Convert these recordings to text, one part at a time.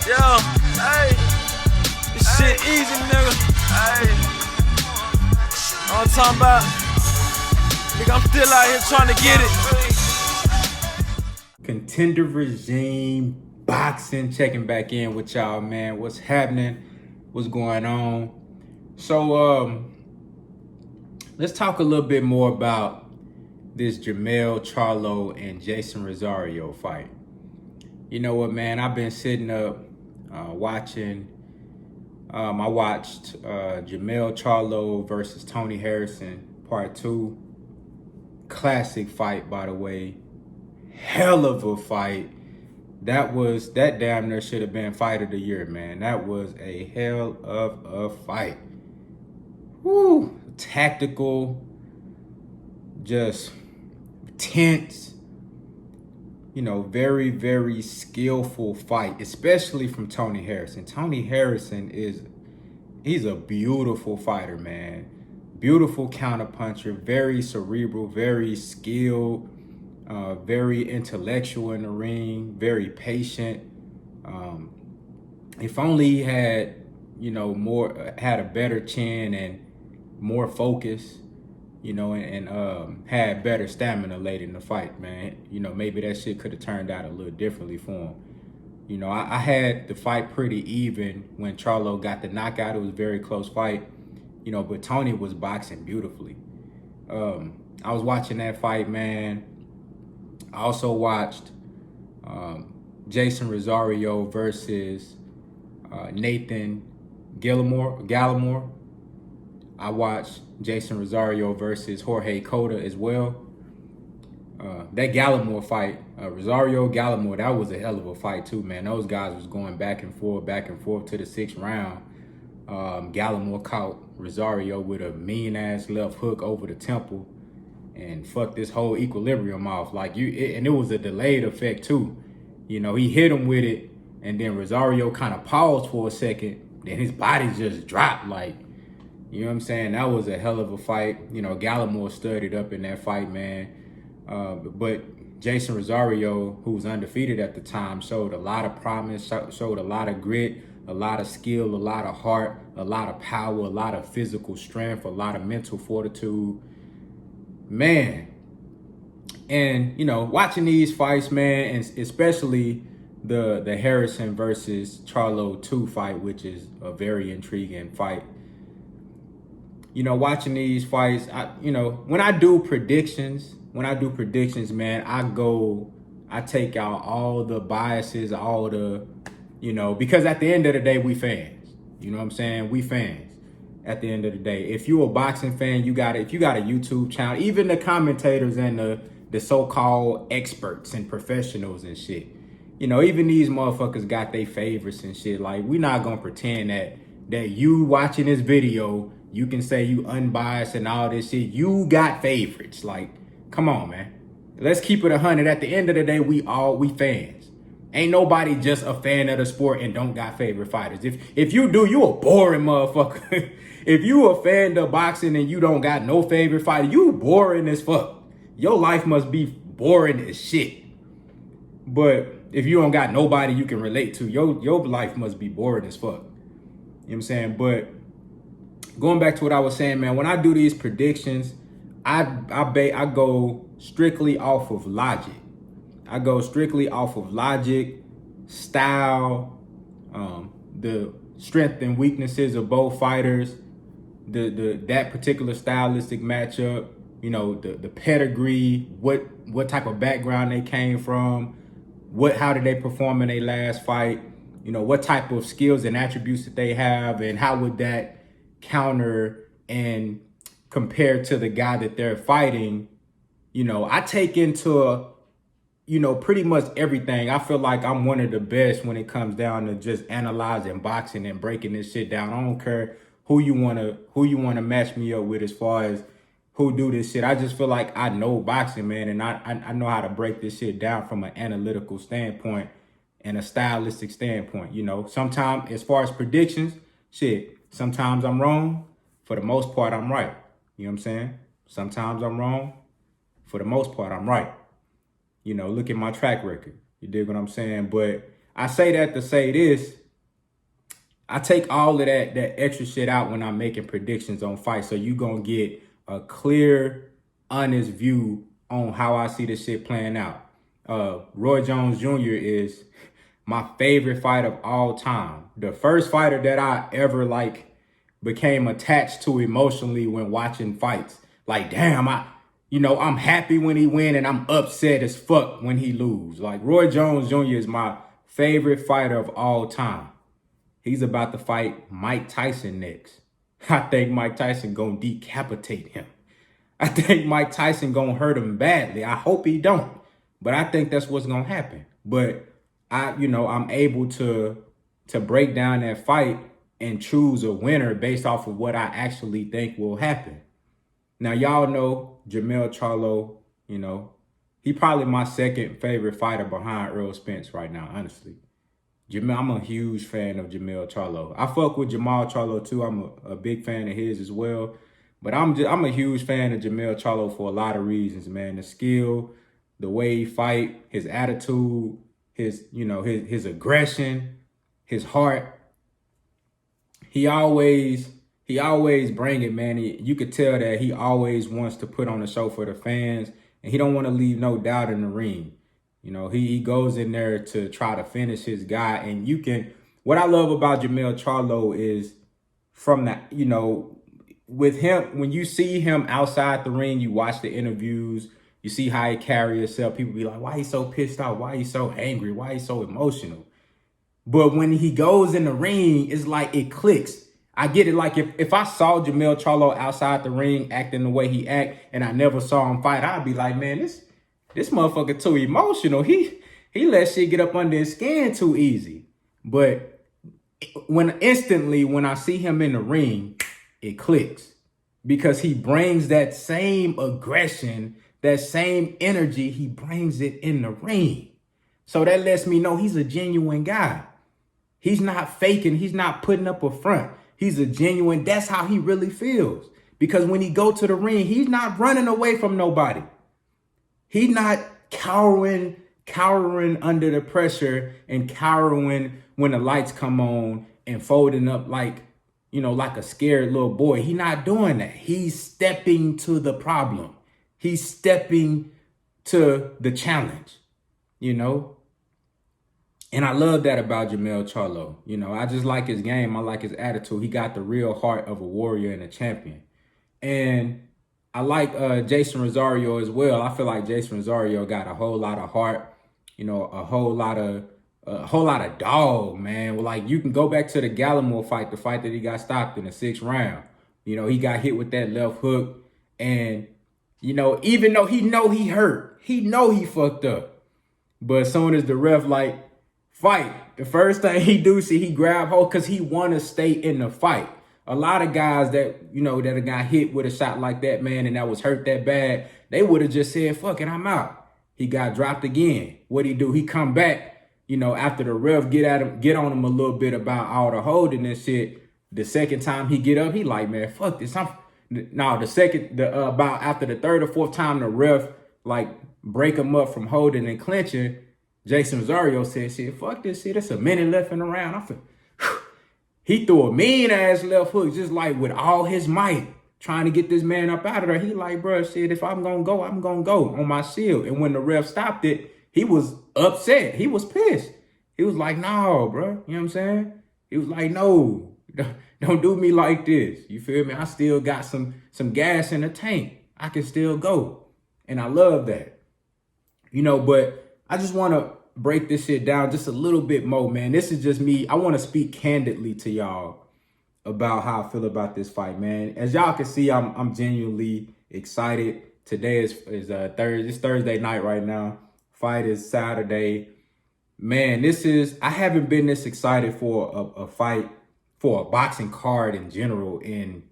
Yo, hey, this shit easy, nigga. Hey, all I'm talking about, nigga, I'm still out here trying to get it. Contender Regime Boxing, checking back in with y'all, man. What's happening? What's going on? So, let's talk a little bit more about this Charlo and Jason Rosario fight. You know what, man? I've been sitting up watching. I watched Charlo versus Tony Harrison, part 2. Classic fight, by the way. Hell of a fight. That damn near should have been fight of the year, man. That was a hell of a fight. Woo! Tactical, just tense. You know, very, very skillful fight, especially from Tony Harrison. Tony Harrison he's a beautiful fighter, man. Beautiful counterpuncher, very cerebral, very skilled, very intellectual in the ring, very patient. If only he had, had a better chin and more focus, and had better stamina late in the fight, man. Maybe that shit could have turned out a little differently for him. I had the fight pretty even when Charlo got the knockout. It was a very close fight, but Tony was boxing beautifully. I was watching that fight, man. I also watched Jason Rosario versus Nathan Gallimore. I watched Jason Rosario versus Jorge Cota as well. That Gallimore fight, Rosario-Gallimore, that was a hell of a fight too, man. Those guys was going back and forth to the 6th round. Gallimore caught Rosario with a mean-ass left hook over the temple and fucked this whole equilibrium off. And it was a delayed effect too. He hit him with it, and then Rosario kind of paused for a second, then his body just dropped, you know what I'm saying? That was a hell of a fight. Gallimore studied up in that fight, man. But Jason Rosario, who was undefeated at the time, showed a lot of promise, showed a lot of grit, a lot of skill, a lot of heart, a lot of power, a lot of physical strength, a lot of mental fortitude. Man. And, watching these fights, man, and especially the Harrison versus Charlo 2 fight, which is a very intriguing fight. Watching these fights, when I do predictions, man, I take out all the biases, all the, because at the end of the day, we fans. You know what I'm saying? We fans at the end of the day. If you're a boxing fan, if you got a YouTube channel, even the commentators and the so-called experts and professionals and shit, even these motherfuckers got their favorites and shit. We're not going to pretend that you watching this video, you can say you unbiased and all this shit. You got favorites. Come on, man. Let's keep it 100. At the end of the day, we fans. Ain't nobody just a fan of the sport and don't got favorite fighters. If you do, you a boring motherfucker. If you a fan of boxing and you don't got no favorite fighter, you boring as fuck. Your life must be boring as shit. But if you don't got nobody you can relate to, your life must be boring as fuck. You know what I'm saying? But going back to what I was saying, man, when I do these predictions, I go strictly off of logic. I go strictly off of logic, style, the strength and weaknesses of both fighters, that particular stylistic matchup, the pedigree, what type of background they came from, how did they perform in their last fight, what type of skills and attributes that they have, and how would that counter and compare to the guy that they're fighting. I take into pretty much everything. I feel like I'm one of the best when it comes down to just analyzing boxing and breaking this shit down. I don't care who you wanna match me up with as far as who do this shit. I just feel like I know boxing, man, and I know how to break this shit down from an analytical standpoint and a stylistic standpoint. Sometimes as far as predictions, sometimes I'm wrong. For the most part, I'm right. You know what I'm saying? Sometimes I'm wrong. For the most part, I'm right. Look at my track record. You dig what I'm saying? But I say that to say this. I take all of that extra shit out when I'm making predictions on fights. So you gonna get a clear, honest view on how I see this shit playing out. Roy Jones Jr. is my favorite fighter of all time. The first fighter that I ever became attached to emotionally when watching fights. Like, damn, I'm happy when he win and I'm upset as fuck when he lose. Like, Roy Jones Jr. is my favorite fighter of all time. He's about to fight Mike Tyson next. I think Mike Tyson gonna decapitate him. I think Mike Tyson gonna hurt him badly. I hope he don't, but I think that's what's gonna happen. But I'm able to break down that fight and choose a winner based off of what I actually think will happen. Now, y'all know Jermell Charlo, he probably my second favorite fighter behind Earl Spence right now, honestly. I'm a huge fan of Jermell Charlo. I fuck with Jamal Charlo too. I'm a big fan of his as well. But I'm a huge fan of Jermell Charlo for a lot of reasons, man. The skill, the way he fight, his attitude, his aggression, his heart. He always bring it, man. You could tell that he always wants to put on a show for the fans, and he don't want to leave no doubt in the ring. He goes in there to try to finish his guy. And what I love about Jermell Charlo is from that, with him, when you see him outside the ring, you watch the interviews, you see how he carry himself. People be like, why he so pissed off? Why he so angry? Why he so emotional? But when he goes in the ring, it's like it clicks. I get it. Like if I saw Jermell Charlo outside the ring acting the way he act and I never saw him fight, I'd be like, man, this motherfucker too emotional. He let shit get up under his skin too easy. But when I see him in the ring, it clicks. Because he brings that same aggression, that same energy, he brings it in the ring. So that lets me know he's a genuine guy. He's not faking. He's not putting up a front. He's a genuine. That's how he really feels. Because when he go to the ring, he's not running away from nobody. He's not cowering under the pressure and cowering when the lights come on and folding up like a scared little boy. He's not doing that. He's stepping to the problem. He's stepping to the challenge, And I love that about Jermell Charlo. I just like his game. I like his attitude. He got the real heart of a warrior and a champion. And I like Jason Rosario as well. I feel like Jason Rosario got a whole lot of heart, a whole lot of dog, man. Like, you can go back to the Gallimore fight, the fight that he got stopped in the 6th round. He got hit with that left hook. And, even though he hurt, he fucked up. But as soon as the ref fight, the first thing he grab hold because he want to stay in the fight. A lot of guys that got hit with a shot like that, man, and that was hurt that bad, they would have just said, fuck it, I'm out. He got dropped again. What'd he do? He come back, after the ref get on him a little bit about all the holding and shit. The second time he get up, he like, man, fuck this. About after the 3rd or 4th time the ref break him up from holding and clinching, Jason Rosario said, shit, fuck this shit. There's a minute left in the round. I feel, he threw a mean ass left hook, just with all his might, trying to get this man up out of there. He like, bro, shit, if I'm going to go, I'm going to go on my shield. And when the ref stopped it, he was upset. He was pissed. He was like, no, bro. You know what I'm saying? He was like, no, don't do me like this. You feel me? I still got some gas in the tank. I can still go. And I love that. But I just want to break this shit down just a little bit more, man. This is just me. I want to speak candidly to y'all about how I feel about this fight, man. As y'all can see, I'm genuinely excited. Today is Thursday. It's Thursday night right now. Fight is Saturday. Man, I haven't been this excited for a fight, for a boxing card in general in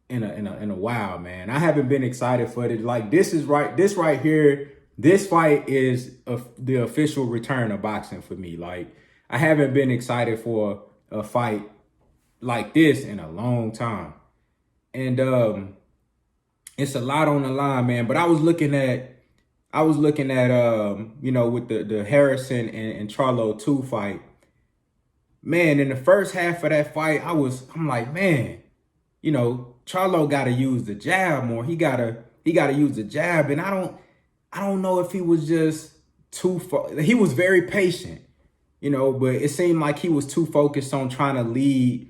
a while, man. I haven't been excited for it. This right here. This fight is the official return of boxing for me. I haven't been excited for a fight like this in a long time. And it's a lot on the line, man. But I was looking at I was looking at with the Harrison and Charlo 2 fight. Man, in the first half of that fight, I'm like, man, Charlo got to use the jab more. He gotta use the jab, and I don't know if he was just too he was very patient, but it seemed like he was too focused on trying to lead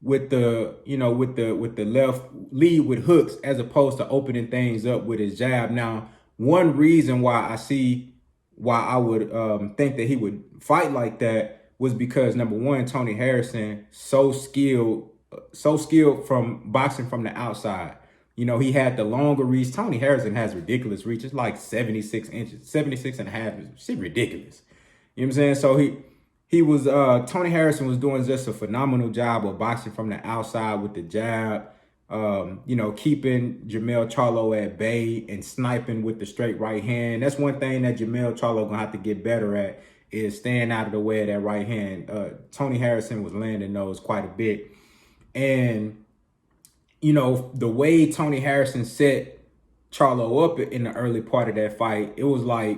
with the with the left, lead with hooks, as opposed to opening things up with his jab. Now, one reason why I would think that he would fight like that was because, number one, Tony Harrison so skilled from boxing from the outside. He had the longer reach. Tony Harrison has ridiculous reach. It's like 76 inches, 76 and a half. It's ridiculous. You know what I'm saying? So Tony Harrison was doing just a phenomenal job of boxing from the outside with the jab, keeping Jermell Charlo at bay and sniping with the straight right hand. That's one thing that Jermell Charlo gonna have to get better at, is staying out of the way of that right hand. Tony Harrison was landing those quite a bit. And, the way Tony Harrison set Charlo up in the early part of that fight, it was like,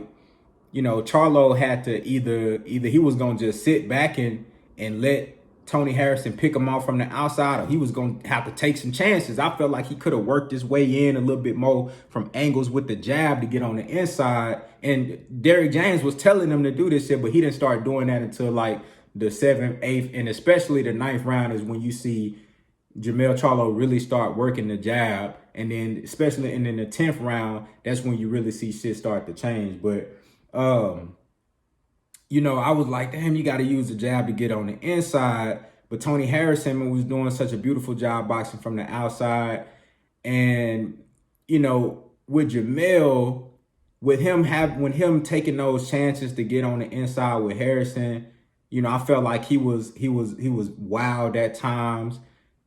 Charlo had to either he was going to just sit back and let Tony Harrison pick him off from the outside, or he was going to have to take some chances. I felt like he could have worked his way in a little bit more from angles with the jab to get on the inside. And Derrick James was telling him to do this shit, but he didn't start doing that until like the 7th, 8th, and especially the 9th round is when you see Jermell Charlo really start working the jab. And then especially in the 10th round, that's when you really see shit start to change. But I was like, damn, you got to use the jab to get on the inside. But Tony Harrison was doing such a beautiful job boxing from the outside. And, with Jermell, when him taking those chances to get on the inside with Harrison, I felt like he was wild at times.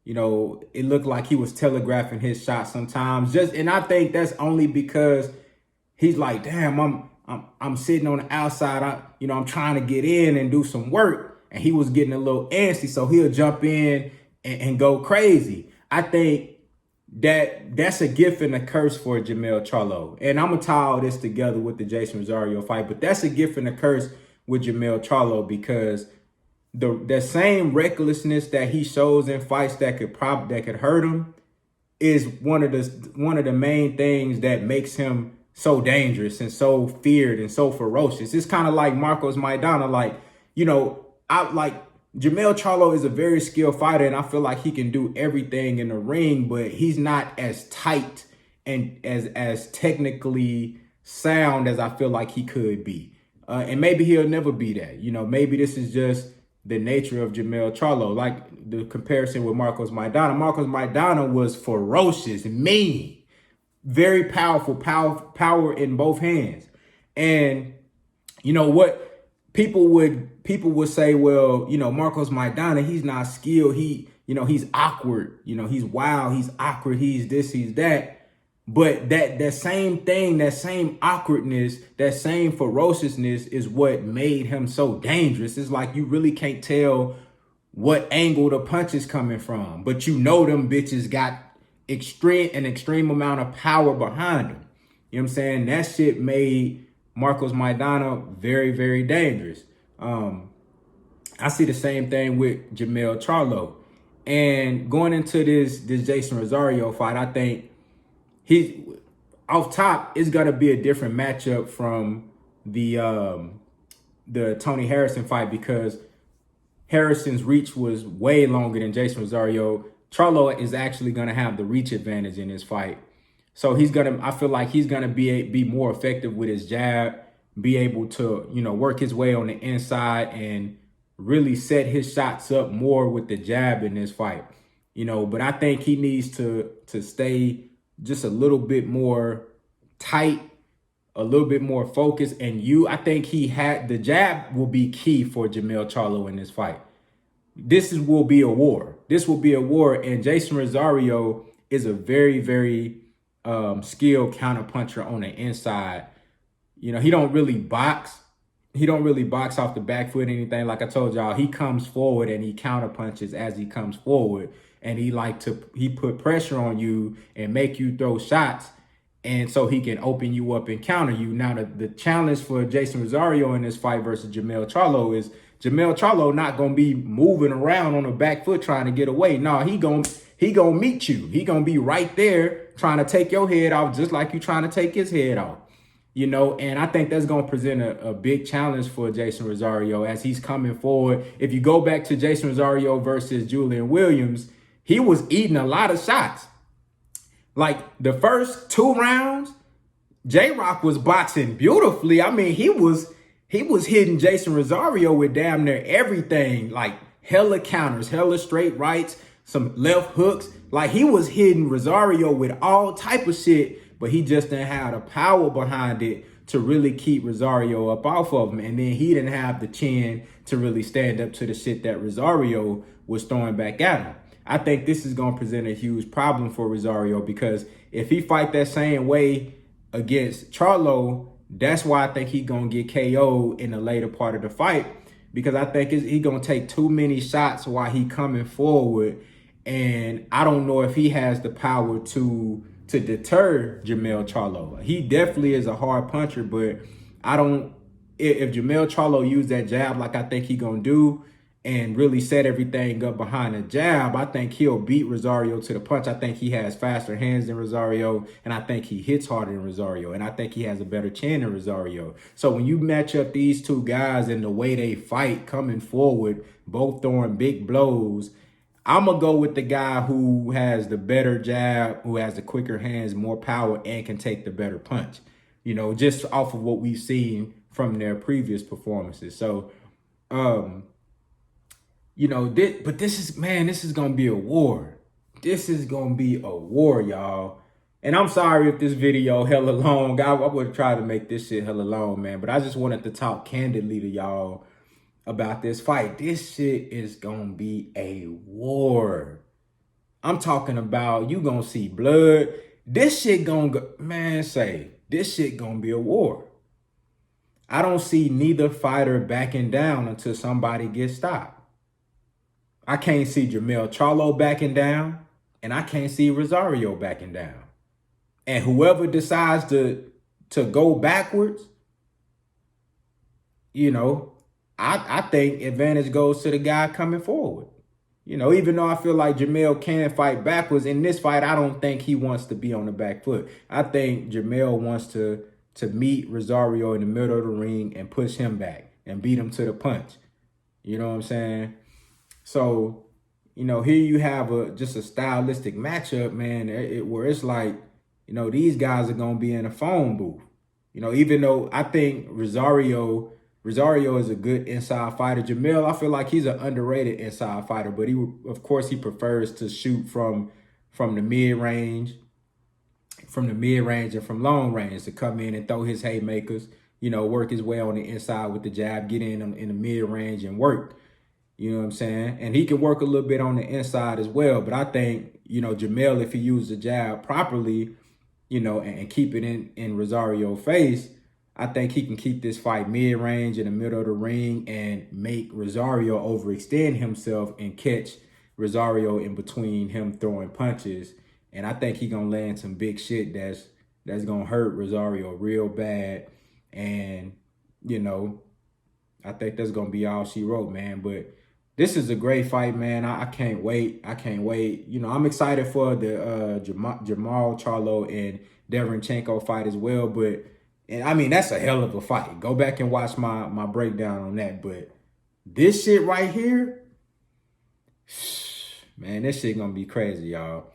It looked like he was telegraphing his shot sometimes. And I think that's only because he's like, damn, I'm sitting on the outside. I'm trying to get in and do some work. And he was getting a little antsy, so he'll jump in and go crazy. I think that's a gift and a curse for Jermell Charlo. And I'm going to tie all this together with the Jason Rosario fight. But that's a gift and a curse with Jermell Charlo, because the same recklessness that he shows in fights that could hurt him is one of the main things that makes him so dangerous and so feared and so ferocious. It's kind of like Marcos Maidana. Jermell Charlo is a very skilled fighter, and I feel like he can do everything in the ring, but he's not as tight and as technically sound as I feel like he could be. And maybe he'll never be that. Maybe this is just the nature of Jermell Charlo. Like the comparison with Marcos Maidana. Marcos Maidana was ferocious, mean, very powerful, power in both hands. And what people would say, well, Marcos Maidana, he's not skilled. He's awkward. He's wild. He's awkward. He's this, he's that. But that same thing, that same awkwardness, that same ferociousness is what made him so dangerous. It's like you really can't tell what angle the punch is coming from, but them bitches got an extreme amount of power behind them. You know what I'm saying? That shit made Marcos Maidana very, very dangerous. I see the same thing with Jermell Charlo. And going into this Jason Rosario fight, I think he's off top. It's gonna be a different matchup from the Tony Harrison fight, because Harrison's reach was way longer than Jason Rosario. Charlo is actually gonna have the reach advantage in this fight, so I feel like he's gonna be more effective with his jab, be able to work his way on the inside and really set his shots up more with the jab in this fight. But I think he needs to stay just a little bit more tight, a little bit more focused. And I think the jab will be key for Jermell Charlo in this fight. This will be a war. This will be a war. And Jason Rosario is a very, very skilled counterpuncher on the inside. He don't really box. He don't really box off the back foot or anything. Like I told y'all, he comes forward and he counterpunches as he comes forward. And he put pressure on you and make you throw shots. And so he can open you up and counter you. Now, the challenge for Jason Rosario in this fight versus Jermell Charlo is Jermell Charlo not going to be moving around on the back foot trying to get away. No, he gonna meet you. He going to be right there trying to take your head off just like you trying to take his head off. You know, and I think that's going to present a big challenge for Jason Rosario as he's coming forward. If you go back to Jason Rosario versus Julian Williams, he was eating a lot of shots. Like the first 2 rounds, J-Rock was boxing beautifully. I mean, he was hitting Jason Rosario with damn near everything, like hella counters, hella straight rights, some left hooks. Like he was hitting Rosario with all type of shit, but he just didn't have the power behind it to really keep Rosario up off of him. And then he didn't have the chin to really stand up to the shit that Rosario was throwing back at him. I think this is going to present a huge problem for Rosario because if he fight that same way against Charlo, that's why I think he's going to get KO'd in the later part of the fight, because I think he's going to take too many shots while he coming forward. And I don't know if he has the power to deter Jermell Charlo. He definitely is a hard puncher, but if Jermell Charlo used that jab like I think he going to do, and really set everything up behind a jab, I think he'll beat Rosario to the punch. I think he has faster hands than Rosario, and I think he hits harder than Rosario, and I think he has a better chin than Rosario. So when you match up these two guys and the way they fight coming forward, both throwing big blows, I'm going to go with the guy who has the better jab, who has the quicker hands, more power, and can take the better punch, you know, just off of what we've seen from their previous performances. So, you know, this is going to be a war. This is going to be a war, y'all. And I'm sorry if this video hella long. I would try to make this shit hella long, man. But I just wanted to talk candidly to y'all about this fight. This shit is going to be a war. I'm talking about you going to see blood. This shit going to go, man, this shit going to be a war. I don't see neither fighter backing down until somebody gets stopped. I can't see Jermell Charlo backing down, and I can't see Rosario backing down. And whoever decides to go backwards, you know, I think advantage goes to the guy coming forward. You know, even though I feel like Jermell can fight backwards, in this fight, I don't think he wants to be on the back foot. I think Jermell wants to meet Rosario in the middle of the ring and push him back and beat him to the punch. You know what I'm saying? So, you know, here you have just a stylistic matchup, man, where it's like, you know, these guys are going to be in a phone booth. You know, even though I think Rosario is a good inside fighter. Jermell, I feel like he's an underrated inside fighter, but of course, he prefers to shoot from the mid-range, and from long range, to come in and throw his haymakers, you know, work his way on the inside with the jab, get in the mid-range and work. You know what I'm saying? And he can work a little bit on the inside as well. But I think, you know, Jermell, if he used the jab properly, you know, and keep it in Rosario's face, I think he can keep this fight mid-range in the middle of the ring and make Rosario overextend himself and catch Rosario in between him throwing punches. And I think he's going to land some big shit that's going to hurt Rosario real bad. And, you know, I think that's going to be all she wrote, man. But this is a great fight, man. I can't wait. You know, I'm excited for the Jermall Charlo and Derevyanchenko fight as well. But, and I mean, that's a hell of a fight. Go back and watch my breakdown on that. But this shit right here, man, this shit going to be crazy, y'all.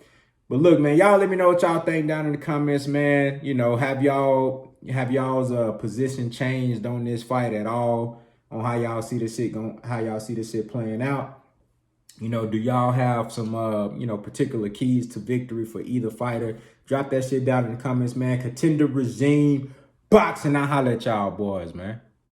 But look, man, y'all let me know what y'all think down in the comments, man. You know, have y'all's position changed on this fight at all? On how y'all see this shit playing out? You know, do y'all have some you know, particular keys to victory for either fighter? Drop that shit down in the comments, man. Contender regime boxing. I'll holler at y'all boys, man.